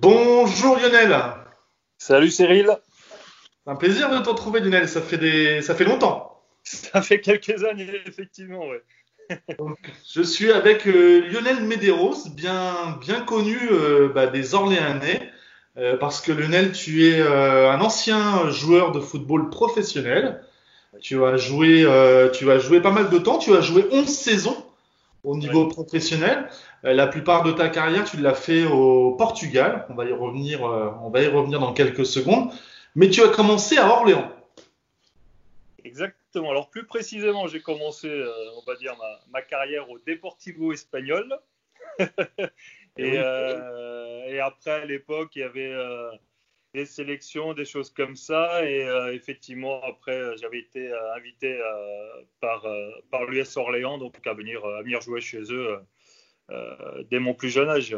Bonjour Lionel, Salut Cyril, c'est un plaisir de te retrouver Lionel, ça fait longtemps. ça fait quelques années effectivement, ouais. Je suis avec Lionel Medeiros, bien connu des Orléanais, parce que Lionel, tu es un ancien joueur de football professionnel. Tu as joué pas mal de temps, tu as joué 11 saisons au Ouais. niveau professionnel. La plupart de ta carrière, tu l'as fait au Portugal. On va y revenir dans quelques secondes. Mais tu as commencé à Orléans. Exactement. Alors plus précisément, j'ai commencé, on va dire, ma carrière au Deportivo espagnol. Eh Et, oui. euh, et après, à l'époque, il y avait des sélections, des choses comme ça. Et effectivement, après, j'avais été invité par l'US Orléans, donc à venir jouer chez eux dès mon plus jeune âge.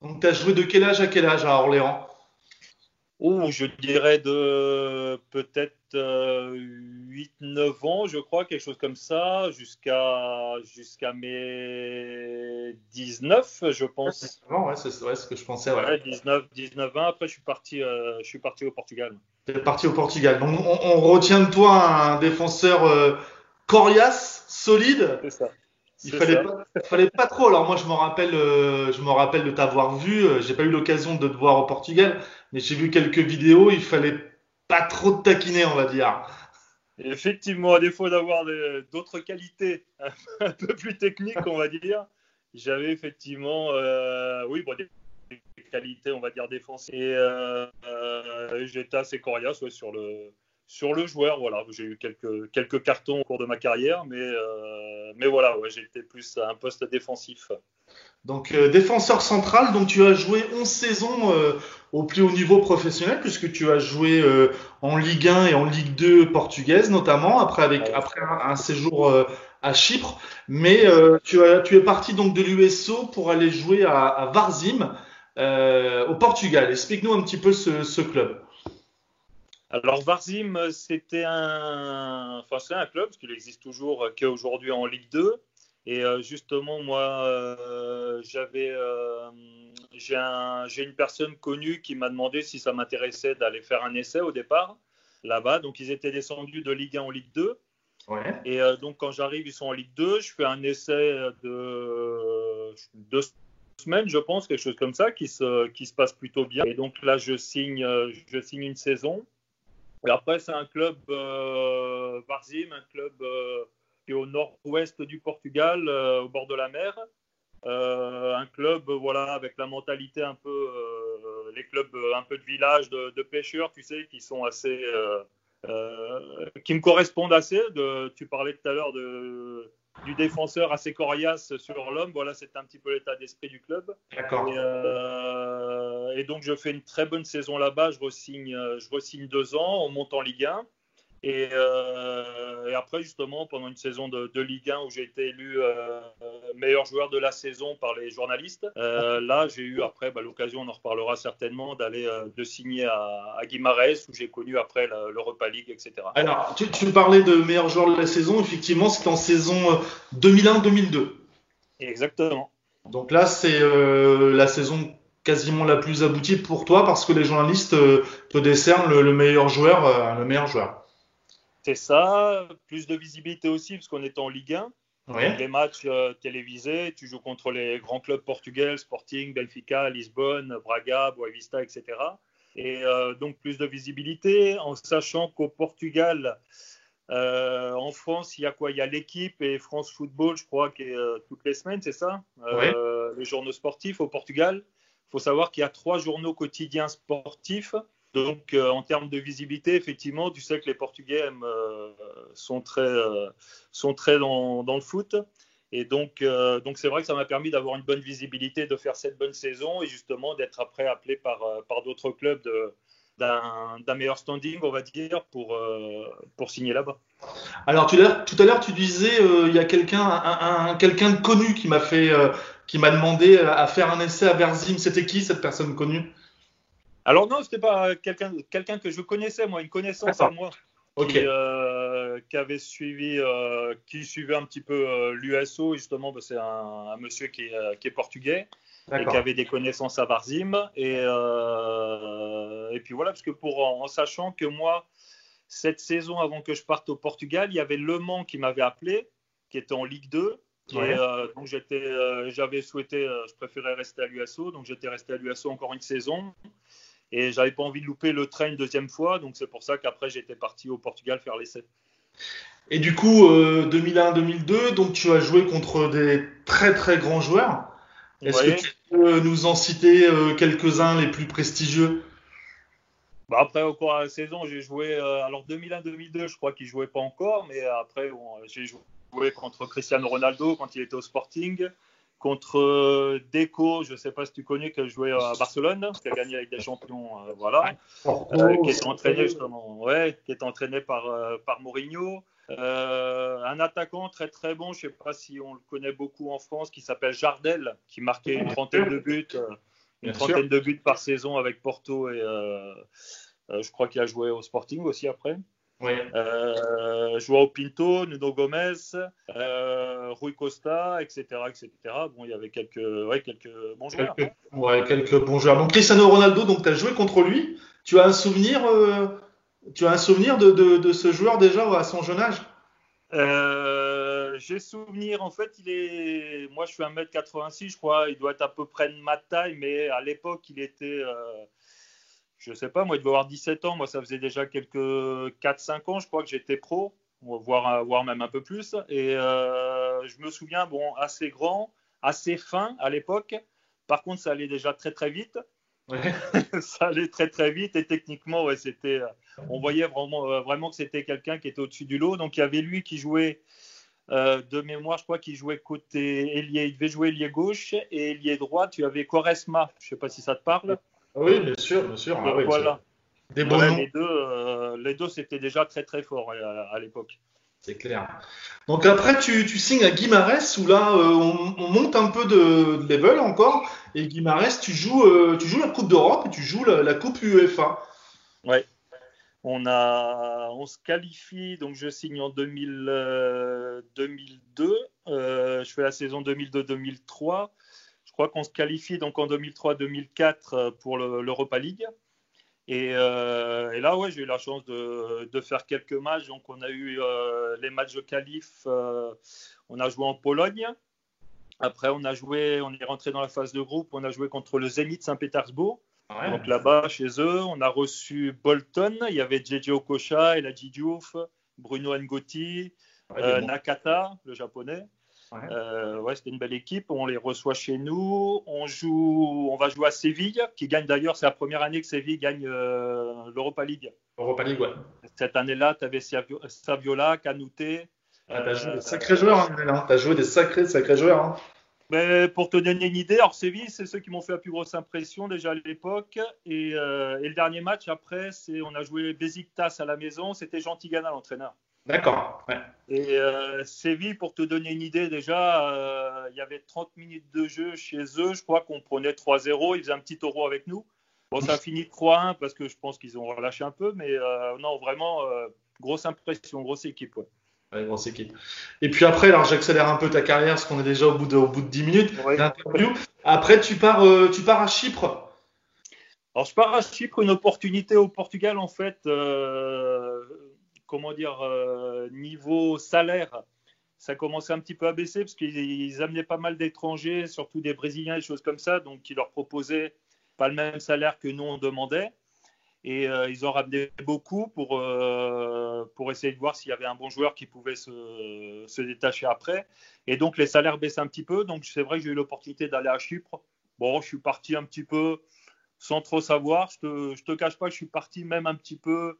Donc, tu as joué de quel âge à quel âge à Orléans? Oh, je dirais de peut-être 8-9 ans, je crois, quelque chose comme ça, jusqu'à mes 19, je pense. Effectivement, ouais, c'est ouais, ce que je pensais, ouais. Ouais, 19 ans. Après, je suis parti au Portugal. Tu es parti au Portugal. Donc, on retient de toi un défenseur coriace, solide. C'est ça. Il C'est fallait ça. pas, fallait pas trop. Alors moi, je me rappelle de t'avoir vu. J'ai pas eu l'occasion de te voir au Portugal, mais j'ai vu quelques vidéos. Il fallait pas trop te taquiner, on va dire. Et effectivement, à défaut d'avoir d'autres qualités un peu plus techniques, on va dire, j'avais effectivement, oui, bon, des qualités, on va dire, défensives. Et j'étais assez coriace, ouais, sur le joueur. Voilà, j'ai eu quelques cartons au cours de ma carrière, mais voilà, ouais, j'étais plus à un poste défensif. Donc défenseur central, donc tu as joué 11 saisons au plus haut niveau professionnel, puisque tu as joué en Ligue 1 et en Ligue 2 portugaise notamment, après, Ah ouais. après un séjour à Chypre. Mais tu es parti donc de l'USO pour aller jouer à Varzim au Portugal. Explique-nous un petit peu ce club. Alors Varzim, c'est un club, parce qu'il existe toujours, qui est aujourd'hui en Ligue 2. Et justement, moi, j'ai une personne connue qui m'a demandé si ça m'intéressait d'aller faire un essai au départ, là-bas. Donc ils étaient descendus de Ligue 1 en Ligue 2. Ouais. Et donc quand j'arrive, ils sont en Ligue 2. Je fais un essai de 2 semaines, je pense, quelque chose comme ça, qui se passe plutôt bien. Et donc là, je signe une saison. Et après, c'est un club, Varzim, un club qui est au nord-ouest du Portugal, au bord de la mer. Un club, voilà, avec la mentalité un peu, les clubs un peu de village, de pêcheurs, tu sais, qui sont assez, qui me correspondent assez. Tu parlais tout à l'heure du défenseur assez coriace sur l'homme. Voilà, c'est un petit peu l'état d'esprit du club. Et, D'accord. donc, je fais une très bonne saison là-bas. Je re-signe 2 ans. On monte en Ligue 1. Et après, justement, pendant une saison de Ligue 1 où j'ai été élu meilleur joueur de la saison par les journalistes, là, j'ai eu après l'occasion, on en reparlera certainement, de signer à Guimarães où j'ai connu après l'Europa League, etc. Alors, tu parlais de meilleur joueur de la saison. Effectivement, c'était en saison 2001-2002. Exactement. Donc là, c'est la saison quasiment la plus aboutie pour toi parce que les journalistes te décernent le meilleur joueur, le meilleur joueur. C'est ça, plus de visibilité aussi, parce qu'on est en Ligue 1. Oui. Donc les matchs télévisés, tu joues contre les grands clubs portugais, Sporting, Benfica, Lisbonne, Braga, Boavista, etc. Et donc plus de visibilité, en sachant qu'au Portugal, en France, il y a quoi? Il y a l'équipe et France Football, je crois, qui est toutes les semaines, c'est ça? Oui. Les journaux sportifs au Portugal. Il faut savoir qu'il y a 3 journaux quotidiens sportifs. Donc, en termes de visibilité, effectivement, tu sais que les Portugais sont très dans le foot. Et donc c'est vrai que ça m'a permis d'avoir une bonne visibilité, de faire cette bonne saison et justement d'être après appelé par d'autres clubs d'un meilleur standing, on va dire, pour signer là-bas. Alors tout à l'heure, tu disais il y a quelqu'un de connu qui m'a demandé à faire un essai à Verzim. C'était qui cette personne connue? Alors non, c'était pas quelqu'un que je connaissais, moi, une connaissance à D'accord. moi Ok. qui avait suivi, qui suivait un petit peu l'USO, justement, c'est un monsieur qui est portugais. et qui avait des connaissances à Varzim. Et puis voilà, parce que en sachant que moi, cette saison, avant que je parte au Portugal, il y avait Le Mans qui m'avait appelé, qui était en Ligue 2. Ouais. Et donc j'avais souhaité, je préférais rester à l'USO, donc j'étais resté à l'USO encore une saison. Et j'avais pas envie de louper le train une deuxième fois, donc c'est pour ça qu'après j'étais parti au Portugal faire l'essai. Et du coup, 2001-2002, donc tu as joué contre des très très grands joueurs. Est-ce que Ouais. tu peux nous en citer quelques-uns les plus prestigieux? Bah après, au cours de la saison, j'ai joué. Alors 2001-2002, je crois qu'il jouait pas encore, mais après, j'ai joué contre Cristiano Ronaldo quand il était au Sporting, contre Deco, je sais pas si tu connais, qui a joué à Barcelone, qui a gagné avec des champions, voilà, qui est entraîné justement, ouais, qui est entraîné par Mourinho. Un attaquant très très bon, je sais pas si on le connaît beaucoup en France, qui s'appelle Jardel, qui marquait une trentaine de buts par saison avec Porto et je crois qu'il a joué au Sporting aussi après. Oui. Joao Pinto, Nuno Gomes, Rui Costa, etc., etc. Bon, il y avait quelques bons joueurs. Quelques bons joueurs. Donc Cristiano Ronaldo, donc tu as joué contre lui. Tu as un souvenir, de ce joueur déjà à son jeune âge? J'ai souvenir, en fait, moi je suis 1m86, je crois, il doit être à peu près de ma taille, mais à l'époque il était, je sais pas, moi il devait avoir 17 ans, moi ça faisait déjà quelques 4-5 ans, je crois que j'étais pro, voire même un peu plus, et je me souviens, bon, assez grand, assez fin à l'époque, par contre ça allait déjà très très vite. Ouais. Ça allait très très vite et techniquement, ouais, on voyait vraiment que c'était quelqu'un qui était au-dessus du lot. Donc il y avait lui qui jouait de mémoire, je crois qu'il jouait côté ailier, il devait jouer ailier gauche et ailier droit. Tu avais Quaresma, je sais pas si ça te parle. Oui, bien sûr, bien sûr. Ah, oui, voilà. Des bons noms. Les deux c'était déjà très très fort à l'époque. C'est clair. Donc après, tu signes à Guimarães où là, on monte un peu de level encore. Et Guimarães, tu joues la Coupe d'Europe et tu joues la Coupe UEFA. Ouais. On se qualifie, donc je signe en 2002. Je fais la saison 2002-2003. Je crois qu'on se qualifie donc en 2003-2004 pour l'Europa League. Et là, ouais, j'ai eu la chance de faire quelques matchs. Donc, on a eu les matchs de qualif. On a joué en Pologne. Après, on est rentré dans la phase de groupe. On a joué contre le Zénith Saint-Pétersbourg. Ouais. Donc là-bas, chez eux, on a reçu Bolton. Il y avait JJ Okocha, Eladji Diouf, Bruno Ngoti, Nakata, le japonais. Ouais, c'était une belle équipe. On les reçoit chez nous. On va jouer à Séville, qui gagne d'ailleurs. C'est la première année que Séville gagne l'Europa League. Europa League, ouais. Cette année-là, tu avais Saviola, Kanouté. T'as joué des sacrés joueurs, hein. T'as joué des sacrés joueurs. Hein. Mais pour te donner une idée, alors Séville, c'est ceux qui m'ont fait la plus grosse impression déjà à l'époque. Et le dernier match, après, on a joué Besiktas à la maison. C'était Jean Tigana, l'entraîneur. D'accord. Ouais. Et Séville, pour te donner une idée, déjà, il y avait 30 minutes de jeu chez eux. Je crois qu'on prenait 3-0. Ils faisaient un petit taureau avec nous. Bon, ça a fini 3-1 parce que je pense qu'ils ont relâché un peu. Mais non, vraiment, grosse impression, grosse équipe. Ouais. Ouais, grosse équipe. Et puis après, alors j'accélère un peu ta carrière parce qu'on est déjà au bout de 10 minutes d'interview. Après, tu pars à Chypre. Alors, je pars à Chypre, une opportunité au Portugal, en fait. Niveau salaire, ça commençait un petit peu à baisser parce qu'ils amenaient pas mal d'étrangers, surtout des Brésiliens, des choses comme ça, donc ils leur proposaient pas le même salaire que nous on demandait. Et ils ont ramené beaucoup pour essayer de voir s'il y avait un bon joueur qui pouvait se détacher après. Et donc les salaires baissaient un petit peu. Donc c'est vrai que j'ai eu l'opportunité d'aller à Chypre. Bon, je suis parti un petit peu sans trop savoir. Je te cache pas que je suis parti même un petit peu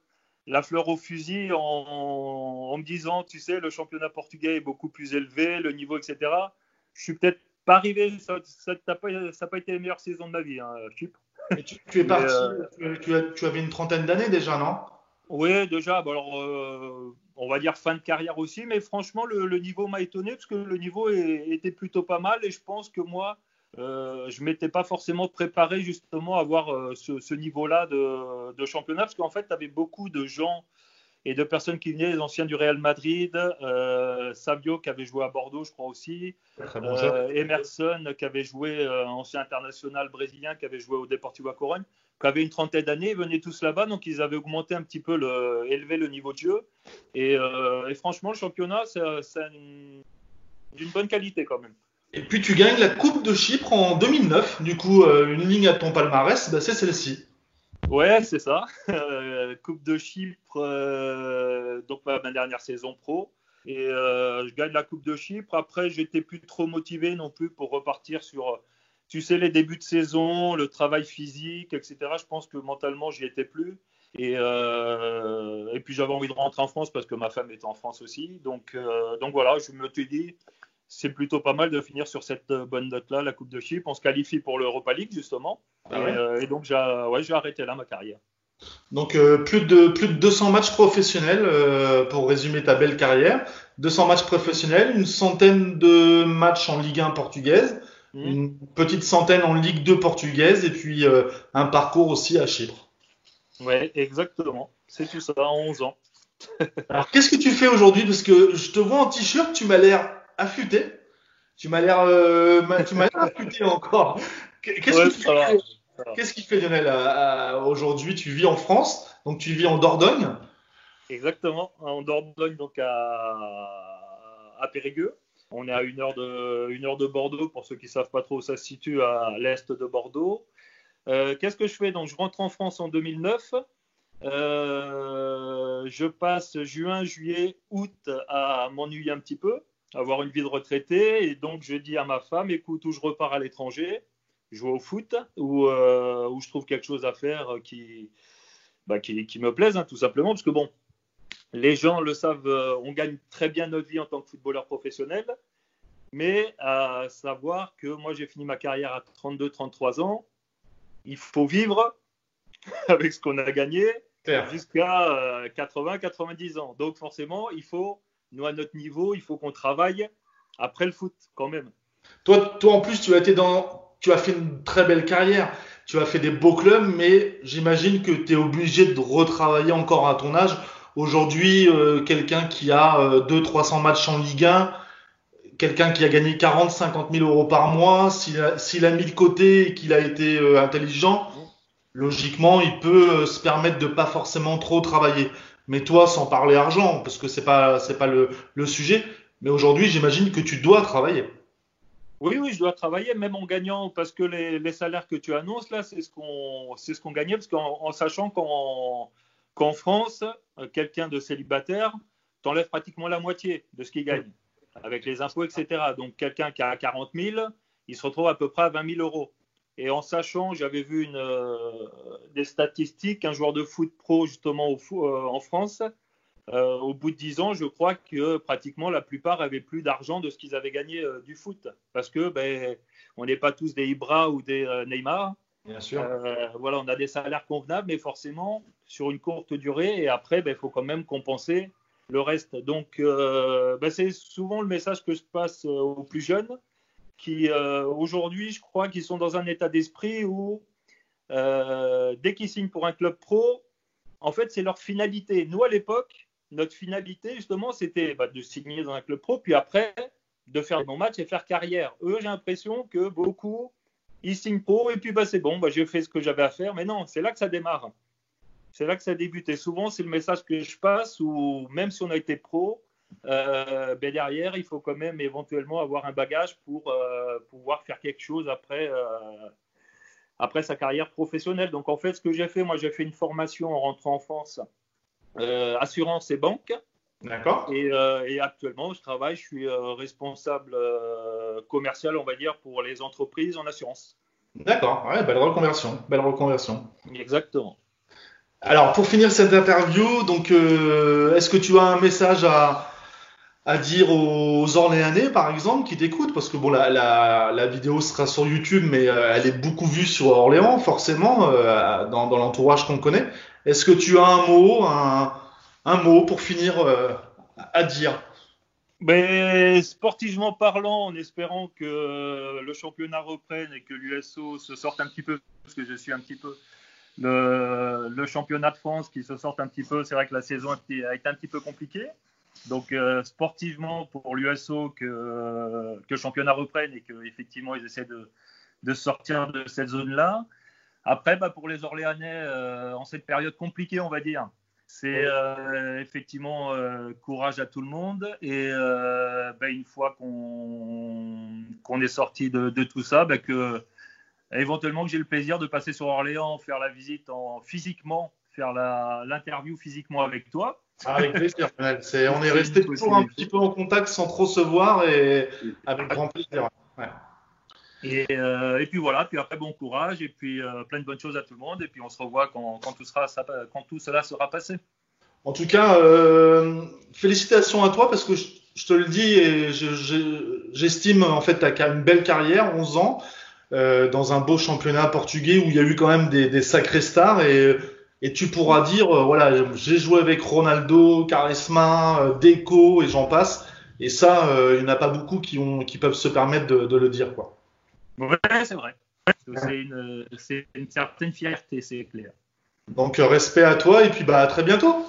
la fleur au fusil en me disant, tu sais, le championnat portugais est beaucoup plus élevé, le niveau, etc. Je suis peut-être pas arrivé, ça n'a pas été les meilleures saisons de ma vie, hein, Chypre. Et tu es parti, tu avais une trentaine d'années déjà, non? Oui, déjà, bah alors, on va dire fin de carrière aussi, mais franchement, le niveau m'a étonné parce que le niveau était plutôt pas mal et je pense que moi, je ne m'étais pas forcément préparé justement à avoir ce niveau-là de championnat parce qu'en fait, tu avais beaucoup de gens et de personnes qui venaient, les anciens du Real Madrid, Savio qui avait joué à Bordeaux, je crois aussi, Emerson qui avait joué, ancien international brésilien qui avait joué au Deportivo A Coruña, qui avait une trentaine d'années, ils venaient tous là-bas, donc ils avaient augmenté un petit peu, élevé le niveau de jeu. Et franchement, le championnat, c'est d'une bonne qualité quand même. Et puis tu gagnes la Coupe de Chypre en 2009. Du coup, une ligne à ton palmarès, bah, c'est celle-ci. Ouais, c'est ça. Coupe de Chypre, donc ma dernière saison pro. Et je gagne la Coupe de Chypre. Après, j'étais plus trop motivé non plus pour repartir sur, tu sais, les débuts de saison, le travail physique, etc. Je pense que mentalement, j'y étais plus. Et puis j'avais envie de rentrer en France parce que ma femme était en France aussi. Donc voilà, je me suis dit, c'est plutôt pas mal de finir sur cette bonne note-là, la Coupe de Chypre. On se qualifie pour l'Europa League, justement. Ah ouais. Et donc, j'ai arrêté là ma carrière. Donc plus de 200 matchs professionnels pour résumer ta belle carrière. 200 matchs professionnels, une centaine de matchs en Ligue 1 portugaise, une petite centaine en Ligue 2 portugaise et puis un parcours aussi à Chypre. Ouais, exactement. C'est tout ça en 11 ans. Alors qu'est-ce que tu fais aujourd'hui? Parce que je te vois en t-shirt, tu m'as l'air affûté. Tu m'as l'air affûté encore. Qu'est-ce Ouais, que tu ça va. fais? Qu'est-ce qui fait Lionel aujourd'hui? Tu vis en France, donc tu vis en Dordogne. Exactement. En Dordogne, donc à Périgueux. On est à une heure de Bordeaux, pour ceux qui ne savent pas trop où ça se situe, à l'est de Bordeaux. Qu'est-ce que je fais? Donc, je rentre en France en 2009. Je passe juin, juillet, août à m'ennuyer un petit peu, avoir une vie de retraité. Et donc, je dis à ma femme, écoute, où je repars à l'étranger, jouer au foot, où je trouve quelque chose à faire qui me plaise, hein, tout simplement. Parce que bon, les gens le savent, on gagne très bien notre vie en tant que footballeur professionnel. Mais à savoir que moi, j'ai fini ma carrière à 32-33 ans. Il faut vivre avec ce qu'on a gagné jusqu'à 80-90 ans. Donc forcément, nous à notre niveau, il faut qu'on travaille après le foot quand même. Toi en plus, tu as fait une très belle carrière. Tu as fait des beaux clubs, mais j'imagine que tu es obligé de retravailler encore à ton âge. Aujourd'hui, quelqu'un qui a 200-300 matchs en Ligue 1, quelqu'un qui a gagné 40-50 000 euros par mois, s'il a mis de côté et qu'il a été intelligent, logiquement, il peut se permettre de pas forcément trop travailler. Mais toi, sans parler argent, parce que c'est pas le sujet, mais aujourd'hui, j'imagine que tu dois travailler. Oui, oui, je dois travailler, même en gagnant, parce que les salaires que tu annonces, là, c'est ce qu'on gagnait, parce qu'en sachant qu'en France, quelqu'un de célibataire t'enlève pratiquement la moitié de ce qu'il gagne, avec les impôts, etc. Donc, quelqu'un qui a 40 000, il se retrouve à peu près à 20 000 euros. Et en sachant, j'avais vu des statistiques, un joueur de foot pro, justement, en France, au bout de 10 ans, je crois que pratiquement la plupart avaient plus d'argent de ce qu'ils avaient gagné du foot. Parce que on n'est pas tous des Ibra ou des Neymar. Bien sûr. Voilà, on a des salaires convenables, mais forcément sur une courte durée. Et après, il faut quand même compenser le reste. Donc, c'est souvent le message que je passe aux plus jeunes qui, aujourd'hui, je crois qu'ils sont dans un état d'esprit où, dès qu'ils signent pour un club pro, en fait, c'est leur finalité. Nous, à l'époque, notre finalité, justement, c'était de signer dans un club pro, puis après, de faire des bons matchs et faire carrière. Eux, j'ai l'impression que beaucoup, ils signent pro, et puis c'est bon, j'ai fait ce que j'avais à faire. Mais non, c'est là que ça démarre. C'est là que ça débute. Et souvent, c'est le message que je passe, où même si on a été pro, derrière, il faut quand même éventuellement avoir un bagage pour pouvoir faire quelque chose après sa carrière professionnelle. Donc, en fait, ce que j'ai fait, moi, j'ai fait une formation en rentrant en France, assurance et banque. D'accord. Et actuellement, je suis responsable commercial, on va dire, pour les entreprises en assurance. D'accord. Ouais, belle reconversion. Belle reconversion. Exactement. Alors, pour finir cette interview, donc, est-ce que tu as un message à dire aux Orléanais, par exemple, qui t'écoutent? Parce que bon, la vidéo sera sur YouTube, mais elle est beaucoup vue sur Orléans, forcément, dans l'entourage qu'on connaît. Est-ce que tu as un mot pour finir à dire? Mais sportivement parlant, en espérant que le championnat reprenne et que l'USO se sorte un petit peu, parce que je suis un petit peu le championnat de France qui se sortent un petit peu. C'est vrai que la saison a été un petit peu compliquée. Donc sportivement pour l'USO que le championnat reprenne et qu'effectivement ils essaient de sortir de cette zone-là. Après, pour les Orléanais, en cette période compliquée, on va dire, c'est effectivement courage à tout le monde. Et une fois qu'on est sorti de tout ça, que éventuellement que j'ai le plaisir de passer sur Orléans, faire la visite physiquement, faire l'interview physiquement avec toi. Avec plaisir. On est resté toujours un petit peu en contact sans trop se voir et avec grand plaisir. Ouais. Et puis voilà, puis après bon courage et puis plein de bonnes choses à tout le monde et puis on se revoit quand tout cela sera passé. En tout cas, félicitations à toi parce que je te le dis et j'estime en fait tu as une belle carrière, 11 ans, dans un beau championnat portugais où il y a eu quand même des sacrées stars et tu pourras dire voilà, j'ai joué avec Ronaldo, Quaresma, Deco et j'en passe. Et ça, il n'y en a pas beaucoup qui peuvent se permettre de le dire, quoi. Ouais, c'est vrai. C'est une certaine fierté, c'est clair. Donc respect à toi et puis à très bientôt.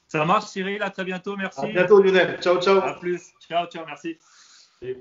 Ça marche Cyril, à très bientôt, merci. À bientôt Lionel, ciao ciao. À plus, ciao, merci. Et...